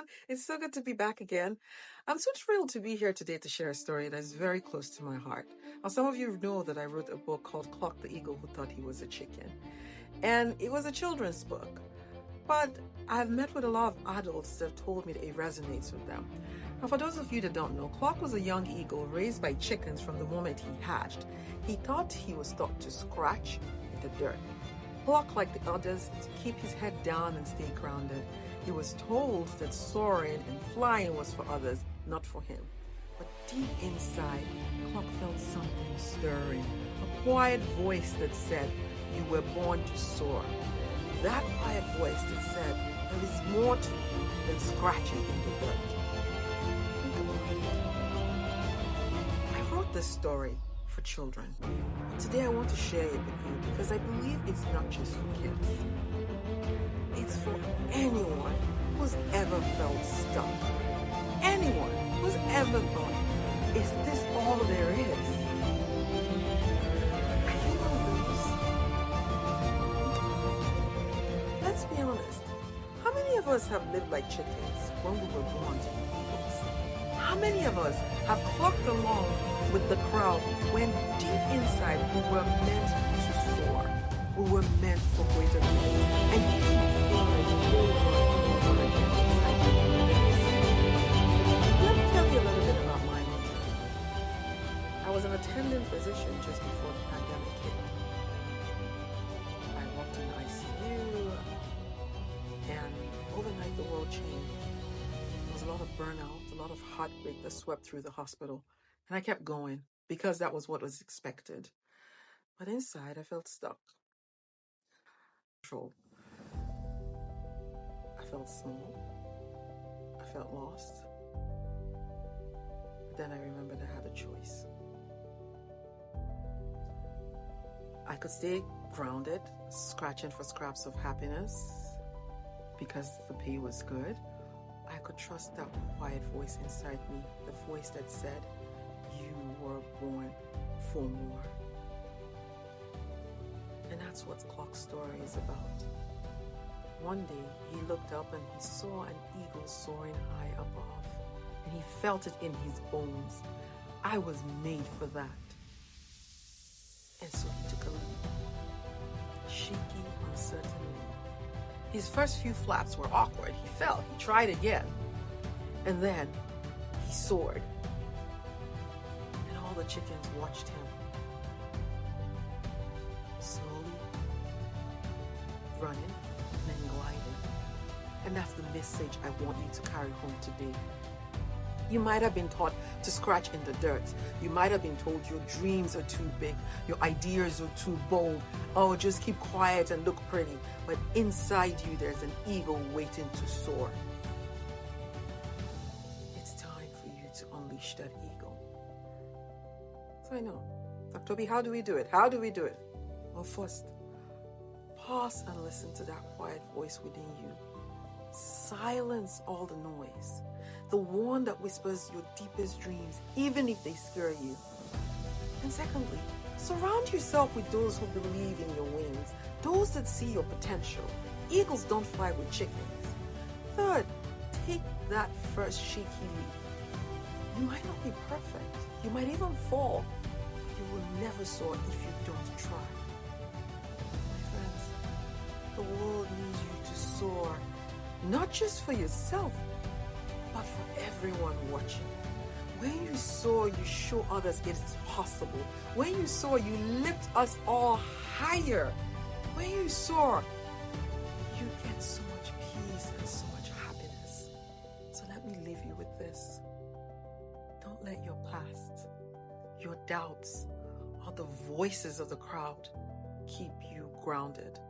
everyone. It's so good to be back again. I'm so thrilled to be here today to share a story that is very close to my heart. Now, some of you know that I wrote a book called Cluck, the Eagle Who Thought He Was a Chicken. And it was a children's book. But I've met with a lot of adults that have told me that it resonates with them. Now, for those of you that don't know, Cluck was a young eagle raised by chickens from the moment he hatched. He thought he was taught to scratch in the dirt. Cluck, like the others, to keep his head down and stay grounded. He was told that soaring and flying was for others, not for him. But deep inside, Cluck felt something stirring, a quiet voice that said, "You were born to soar." That quiet voice that said, "There is more to you than scratching in the dirt." Think about it. I wrote this story for children. Today I want to share it with you because I believe it's not just for kids. It's for anyone who's ever felt stuck. Anyone who's ever thought, is this all there is? Are you one of those? Let's be honest. How many of us have lived like chickens when we were born to be eagles? How many of us have clucked along with the crowd when deep inside we were meant to soar? We were meant for greater things. And you keep feeling over and over again inside you. Let me tell you a little bit about my own journey. I was an attending physician just before the pandemic hit. I worked in ICU, and overnight the world changed. There was a lot of burnout, a lot of heartbreak that swept through the hospital. And I kept going because that was what was expected. But inside, I felt stuck. I felt small. I felt lost. But then I remembered I had a choice. I could stay grounded, scratching for scraps of happiness because the pay was good. I could trust that quiet voice inside me, the voice that said, "You were born for more." And that's what Cluck's story is about. One day, he looked up and he saw an eagle soaring high above, and he felt it in his bones. I was made for that. And so he took a leap, shaky, uncertain leap. His first few flaps were awkward. He fell, he tried again, and then he soared. And all the chickens watched him. Slowly running and then gliding. And that's the message I want you to carry home today. You might have been taught to scratch in the dirt. You might have been told your dreams are too big, your ideas are too bold. Oh, just keep quiet and look pretty. But inside you, there's an eagle waiting to soar. It's time for you to unleash that eagle. So I know, Dr. B, how do we do it? How do we do it? Well, first, pause and listen to that quiet voice within you. Silence all the noise. The one that whispers your deepest dreams, even if they scare you. And secondly, surround yourself with those who believe in your wings, those that see your potential. Eagles don't fly with chickens. Third, take that first shaky leap. You might not be perfect. You might even fall. But you will never soar if you don't try. My friends, the world needs you to soar, not just for yourself, but for everyone watching. When you soar, you show others it's possible. When you soar, you lift us all higher. When you soar, you get so much peace and so much happiness. So let me leave you with this. Don't let your past, your doubts, or the voices of the crowd keep you grounded.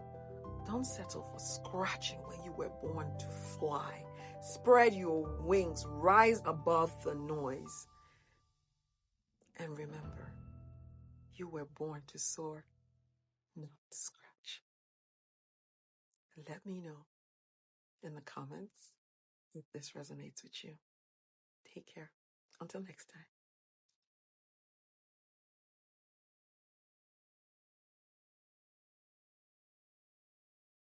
Don't settle for scratching when you were born to fly. Spread your wings, rise above the noise. And remember, you were born to soar, not to scratch. Let me know in the comments if this resonates with you. Take care. Until next time.